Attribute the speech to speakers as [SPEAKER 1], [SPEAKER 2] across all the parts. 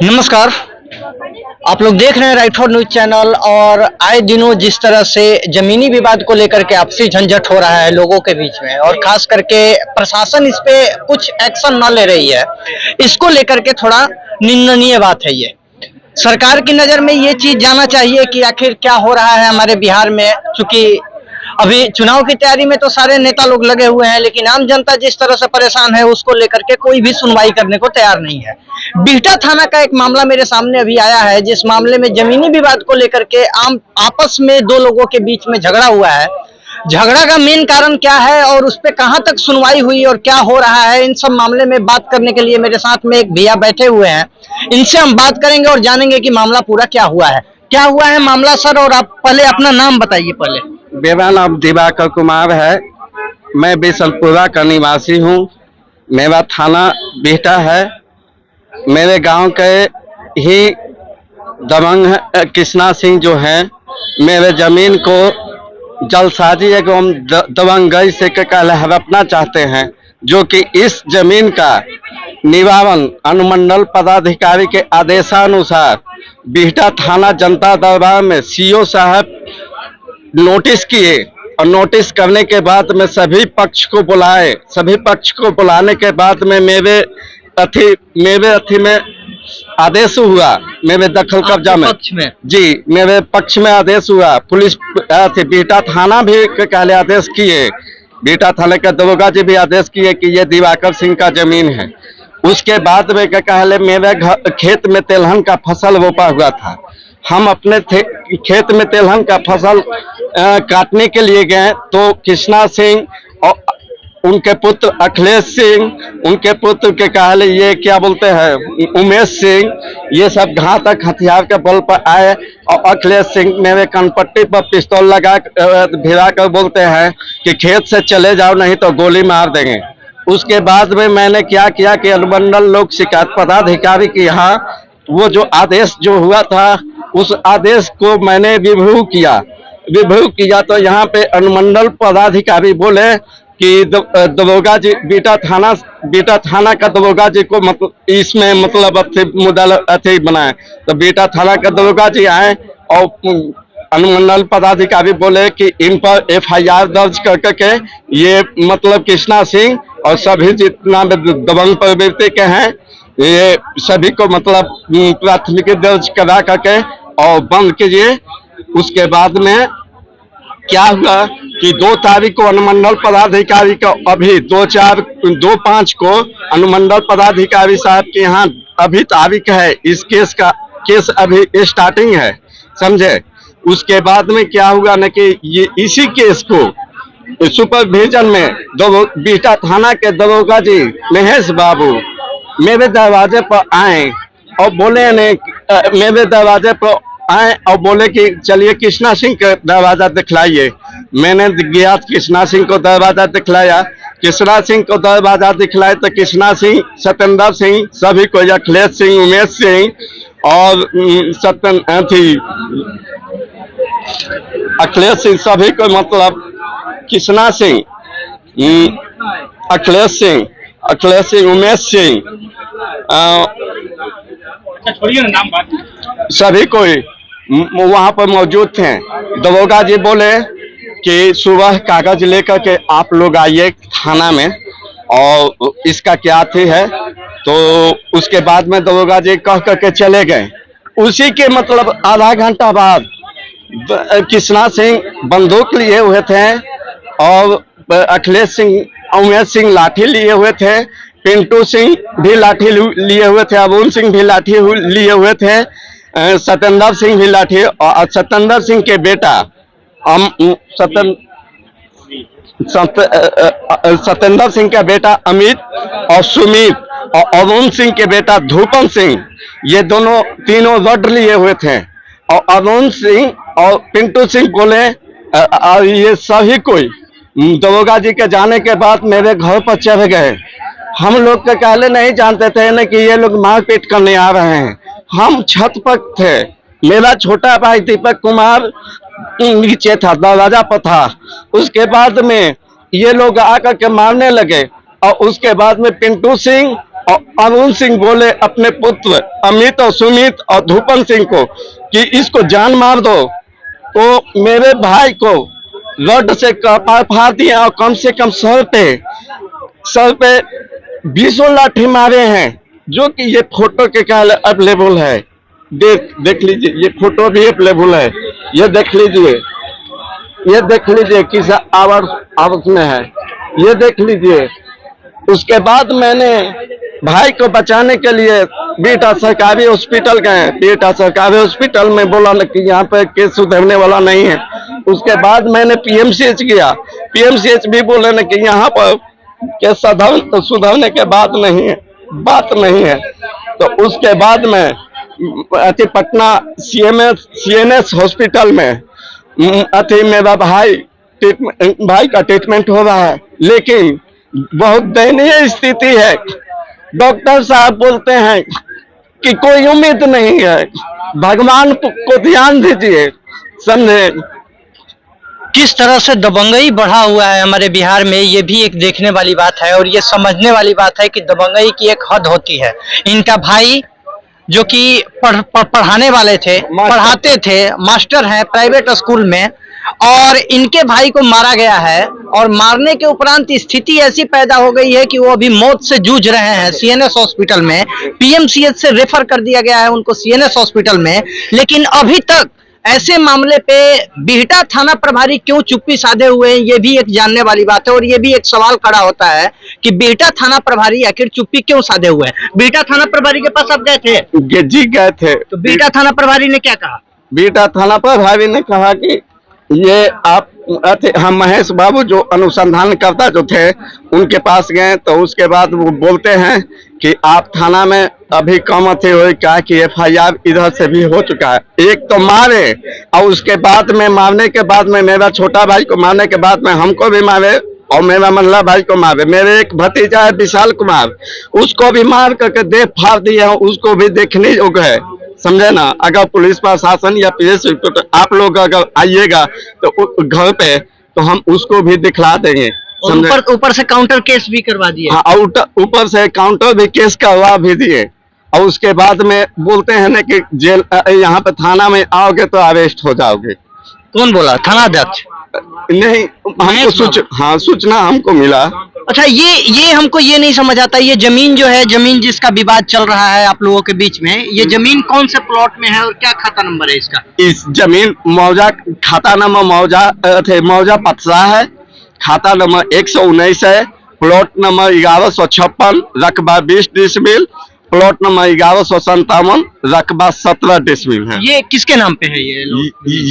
[SPEAKER 1] नमस्कार। आप लोग देख रहे हैं राइट फॉर न्यूज चैनल। और आए दिनों जिस तरह से जमीनी विवाद को लेकर के आपसी झंझट हो रहा है लोगों के बीच में, और खास करके प्रशासन इस पे कुछ एक्शन न ले रही है, इसको लेकर के थोड़ा निंदनीय बात है। ये सरकार की नजर में ये चीज जाना चाहिए कि आखिर क्या हो रहा है हमारे बिहार में। चूंकि अभी चुनाव की तैयारी में तो सारे नेता लोग लगे हुए हैं, लेकिन आम जनता जिस तरह से परेशान है उसको लेकर के कोई भी सुनवाई करने को तैयार नहीं है। बिहटा थाना का एक मामला मेरे सामने अभी आया है, जिस मामले में जमीनी विवाद को लेकर के आपस में दो लोगों के बीच में झगड़ा हुआ है। झगड़ा का मेन कारण क्या है और उस पर कहां तक सुनवाई हुई और क्या हो रहा है, इन सब मामले में बात करने के लिए मेरे साथ में एक भैया बैठे हुए हैं। इनसे हम बात करेंगे और जानेंगे कि मामला पूरा क्या हुआ है मामला सर। और आप पहले अपना नाम बताइए। पहले
[SPEAKER 2] मेरा नाम दिवाकर कुमार है। मैं बिशनपुरा का निवासी हूँ। मेरा थाना बिहटा है। मेरे गांव के ही दबंग कृष्णा सिंह जो हैं, मेरे जमीन को जलसाजी एवं दबंगई से हड़पना चाहते हैं, जो कि इस जमीन का निवारण अनुमंडल पदाधिकारी के आदेशानुसार बिहटा थाना जनता दरबार में सीओ साहब नोटिस किए, और नोटिस करने के बाद में सभी पक्ष को बुलाए। सभी पक्ष को बुलाने के बाद में मेरे अथी में आदेश हुआ, मेरे दखल कब्जा में जी मेरे पक्ष में आदेश हुआ। पुलिस बिहटा थाना भी कहले आदेश किए, बिहटा थाने के दरोगा जी भी आदेश किए कि ये दिवाकर सिंह का जमीन है। उसके बाद में कहले मेरे खेत में तेलहन का फसल रोपा हुआ था। हम अपने खेत में तेलहन का फसल काटने के लिए गए तो कृष्णा सिंह और उनके पुत्र अखिलेश सिंह, उनके पुत्र के कहले ये क्या बोलते हैं उमेश सिंह, ये सब घातक हथियार के बल पर आए। और अखिलेश सिंह मेरे कनपट्टी पर पिस्तौल लगा भिड़ा कर बोलते हैं कि खेत से चले जाओ नहीं तो गोली मार देंगे। उसके बाद में मैंने क्या किया कि अनुमंडल लोक शिकायत पदाधिकारी के यहाँ वो जो आदेश जो हुआ था उस आदेश को मैंने रिव्यू किया तो यहाँ पे अनुमंडल पदाधिकारी बोले कि दरोगा जी बिहटा थाना का दरोगा जी को इसमें मुद्दा बनाए। तो बिहटा थाना का दरोगा जी आए और अनुमंडल पदाधिकारी बोले कि इन पर FIR दर्ज करके ये कृष्णा सिंह और सभी जितना दबंग प्रवृत्ति के हैं ये सभी को प्राथमिकी दर्ज करा करके और बंद कीजिए। उसके बाद में क्या हुआ कि 2 तारीख को अनुमंडल पदाधिकारी का अभी 2/5 को अनुमंडल पदाधिकारी साहब के यहाँ अभी तारीख है। इस केस अभी स्टार्टिंग है, समझे। उसके बाद में क्या हुआ न कि ये इसी केस को सुपरविजन में बिहटा थाना के दरोगा जी महेश बाबू मेरे दरवाजे पर आए और बोले मेरे दरवाजे पर आए और बोले कि चलिए कृष्णा सिंह का दरवाजा दिखलाइए। मैंने गया कृष्णा सिंह को दरवाजा दिखलाया। कृष्णा सिंह को दरवाजा दिखलाए तो कृष्णा सिंह, सत्येंद्र सिंह, सभी को, अखिलेश सिंह, उमेश सिंह और अखिलेश सिंह सभी को कृष्णा सिंह, अखिलेश सिंह, उमेश सिंह सभी कोई वहां पर मौजूद थे। दरोगा जी बोले कि सुबह कागज लेकर के आप लोग आइए थाना में और इसका क्या थी है। तो उसके बाद में दरोगा जी कह करके चले गए। उसी के आधा घंटा बाद कृष्णा सिंह बंदूक लिए हुए थे और अखिलेश सिंह, उमेश सिंह लाठी लिए हुए थे, पिंटू सिंह भी लाठी लिए हुए थे, अरुण सिंह भी लाठी लिए हुए थे, सत्येंद्र सिंह भी लाठी, और सत्येंद्र सिंह के बेटा सत्येंद्र सिंह का बेटा अमित और सुमित और अरुण सिंह के बेटा धूपन सिंह, ये तीनों रड लिए हुए थे। और अरुण सिंह और पिंटू सिंह बोले ये सभी कोई दरोगा जी के जाने के बाद मेरे घर पर चढ़ गए। हम लोग के कहले नहीं जानते थे न कि ये लोग मारपीट करने आ रहे हैं। हम छत पर थे, मेरा छोटा भाई दीपक कुमार नीचे था, दरवाजा पर था। उसके बाद में ये लोग आकर के मारने लगे और उसके बाद में पिंटू सिंह अरुण सिंह बोले अपने पुत्र अमित और सुमित और धूपन सिंह को कि इसको जान मार दो, तो मेरे भाई को रड से कपार फाड़ दिया और कम से कम सर पे 20 लाठी मारे हैं, जो कि ये फोटो के काल अवेलेबल है। देख लीजिए, ये फोटो भी अवेलेबल है, ये देख लीजिए किस आवर्स में है, ये देख लीजिए। उसके बाद मैंने भाई को बचाने के लिए बीटा सरकारी हॉस्पिटल गए। बीटा सरकारी हॉस्पिटल में बोला कि यहाँ पे केस सुधरने वाला नहीं है। उसके बाद मैंने पीएमसीएच गया, पीएमसीएच भी बोले न कि यहाँ पर केस सुधरने के बात नहीं है। तो उसके बाद में पटना सीएनएस हॉस्पिटल में मेरा भाई का ट्रीटमेंट हो रहा है, लेकिन बहुत दयनीय स्थिति है। डॉक्टर साहब बोलते हैं कि कोई उम्मीद नहीं है, भगवान को ध्यान दीजिए, समझे।
[SPEAKER 1] किस तरह से दबंगई बढ़ा हुआ है हमारे बिहार में, ये भी एक देखने वाली बात है और ये समझने वाली बात है कि दबंगई की एक हद होती है। इनका भाई जो कि पढ़ाने वाले थे, पढ़ाते थे, मास्टर हैं प्राइवेट स्कूल में, और इनके भाई को मारा गया है। और मारने के उपरांत स्थिति ऐसी पैदा हो गई है कि वो अभी मौत से जूझ रहे हैं सीएनएस हॉस्पिटल में। पीएमसीएच से रेफर कर दिया गया है उनको सीएनएस हॉस्पिटल में, लेकिन अभी तक ऐसे मामले पे बिहटा थाना प्रभारी क्यों चुप्पी साधे हुए हैं, ये भी एक जानने वाली बात है। और ये भी एक सवाल खड़ा होता है कि बिहटा थाना प्रभारी आखिर चुप्पी क्यों साधे हुए हैं। बिहटा थाना प्रभारी के पास आप गए थे?
[SPEAKER 2] जी गए थे।
[SPEAKER 1] तो बिहटा थाना प्रभारी ने क्या कहा?
[SPEAKER 2] बिहटा थाना प्रभारी ने कहा कि ये आप हम महेश बाबू जो अनुसंधान करता जो थे उनके पास गए, तो उसके बाद वो बोलते हैं कि आप थाना में अभी कम थे हो क्या कि एफआईआर इधर से भी हो चुका है। एक तो मारे और उसके बाद में मारने के बाद में मेरा छोटा भाई को मारने के बाद में हमको भी मारे और मेरा मंडला भाई को मारे। मेरे एक भतीजा है विशाल कुमार, उसको भी मार करके देह फाड़ दिया, उसको भी देखने योग्य है, समझे ना। अगर पुलिस प्रशासन या पीएस आप लोग अगर आइएगा तो घर पे, तो हम उसको भी दिखला देंगे।
[SPEAKER 1] ऊपर से काउंटर केस भी करवा दिए।
[SPEAKER 2] हाँ, ऊपर से काउंटर भी केस करवा भी दिए। और उसके बाद में बोलते हैं ना कि जेल यहाँ पे थाना में आओगे तो अरेस्ट हो जाओगे।
[SPEAKER 1] कौन बोला? थानाध्यक्ष?
[SPEAKER 2] नहीं, हमको सूचना हमको मिला।
[SPEAKER 1] अच्छा, ये हमको ये नहीं समझ आता, ये जमीन जो है, जमीन जिसका विवाद चल रहा है आप लोगों के बीच में, ये जमीन कौन से प्लॉट में है और क्या खाता नंबर है इसका?
[SPEAKER 2] इस जमीन मौजा खाता नंबर मौजा पथरा है, खाता नंबर 119 है, प्लॉट नंबर 1156, रकबा 20 डिसमिल, प्लॉट नंबर 1157, रकबा 17 डिसमिल है।
[SPEAKER 1] ये किसके नाम पे है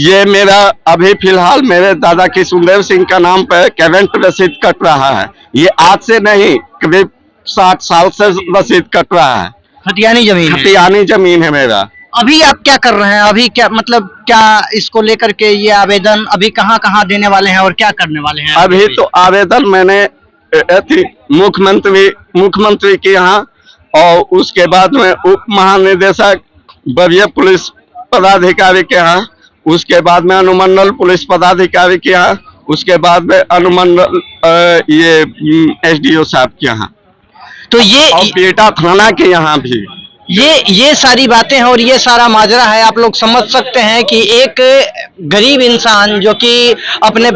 [SPEAKER 2] ये मेरा अभी फिलहाल मेरे दादा किशुनदेव सिंह का नाम पे करेंट रसीद कट रहा है। ये आज से नहीं, करीब 60 साल से रसीद कट रहा है। खतियानी जमीन है मेरा।
[SPEAKER 1] अभी आप क्या कर रहे हैं? अभी क्या मतलब, क्या इसको लेकर के ये आवेदन अभी कहाँ देने वाले हैं और क्या करने वाले हैं?
[SPEAKER 2] अभी तो आवेदन मैंने मुख्यमंत्री के यहाँ और उसके बाद में उप महानिदेशक वरीय पुलिस पदाधिकारी के यहाँ, उसके बाद में अनुमंडल पुलिस पदाधिकारी के यहाँ, उसके बाद में अनुमंडल ये एसडीओ साहब के यहाँ,
[SPEAKER 1] तो ये
[SPEAKER 2] बिहटा थाना के यहाँ भी
[SPEAKER 1] ये सारी बातें हैं और ये सारा माजरा है। आप लोग समझ सकते हैं कि एक गरीब इंसान जो कि अपने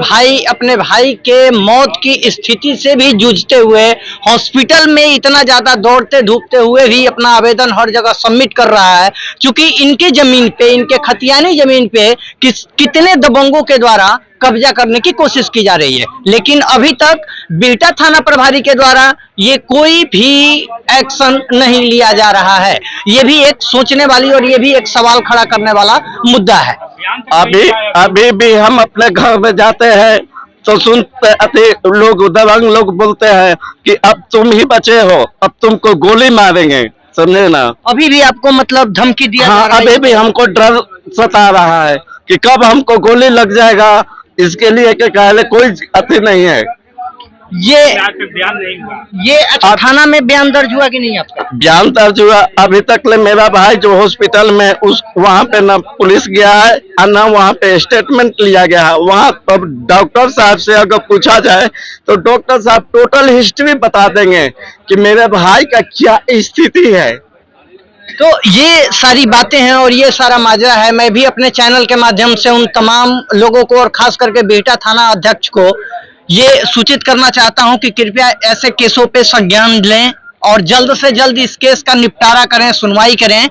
[SPEAKER 1] भाई के मौत की स्थिति से भी जूझते हुए हॉस्पिटल में इतना ज्यादा दौड़ते धूपते हुए भी अपना आवेदन हर जगह सबमिट कर रहा है, क्योंकि इनके जमीन पे, इनके खतियानी जमीन पे कितने दबंगों के द्वारा कब्जा करने की कोशिश की जा रही है, लेकिन अभी तक बिहटा थाना प्रभारी के द्वारा ये कोई भी एक्शन नहीं लिया जा रहा है। ये भी एक सोचने वाली और ये भी एक सवाल खड़ा करने वाला मुद्दा है।
[SPEAKER 2] अभी भी हम अपने घर में जाते हैं तो सुनते लोग, दबंग लोग बोलते हैं कि अब तुम ही बचे हो, अब तुमको गोली मारेंगे, समझे ना। अभी भी आपको मतलब धमकी दिया जा रहा है? अभी भी हमको डर सता रहा है कि कब हमको गोली लग जाएगा, इसके लिए कि कहले कोई अति नहीं है।
[SPEAKER 1] ये
[SPEAKER 3] बयान नहीं हुआ।
[SPEAKER 1] ये अच्छा, थाना में बयान दर्ज हुआ कि नहीं आपका?
[SPEAKER 2] बयान दर्ज हुआ, अभी तक ले मेरा भाई जो हॉस्पिटल में उस वहाँ पे न पुलिस गया है और न वहाँ पे स्टेटमेंट लिया गया है। वहाँ अब डॉक्टर साहब से अगर पूछा जाए तो डॉक्टर साहब टोटल हिस्ट्री बता देंगे कि मेरे भाई का क्या स्थिति है।
[SPEAKER 1] तो ये सारी बातें हैं और ये सारा माजरा है। मैं भी अपने चैनल के माध्यम से उन तमाम लोगों को और खास करके बिहटा थाना अध्यक्ष को ये सूचित करना चाहता हूं कि कृपया ऐसे केसों पे संज्ञान लें और जल्द से जल्द इस केस का निपटारा करें, सुनवाई करें,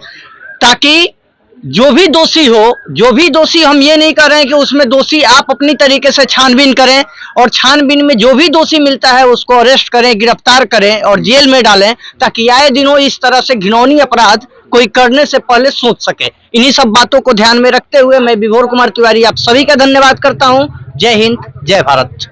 [SPEAKER 1] ताकि जो भी दोषी, हम ये नहीं कर रहे हैं कि उसमें दोषी आप अपनी तरीके से छानबीन करें और छानबीन में जो भी दोषी मिलता है उसको अरेस्ट करें, गिरफ्तार करें और जेल में डालें, ताकि आए दिनों इस तरह से घिनौनी अपराध कोई करने से पहले सोच सके। इन्हीं सब बातों को ध्यान में रखते हुए मैं विभोर कुमार तिवारी आप सभी का धन्यवाद करता हूं। जय हिंद, जय भारत।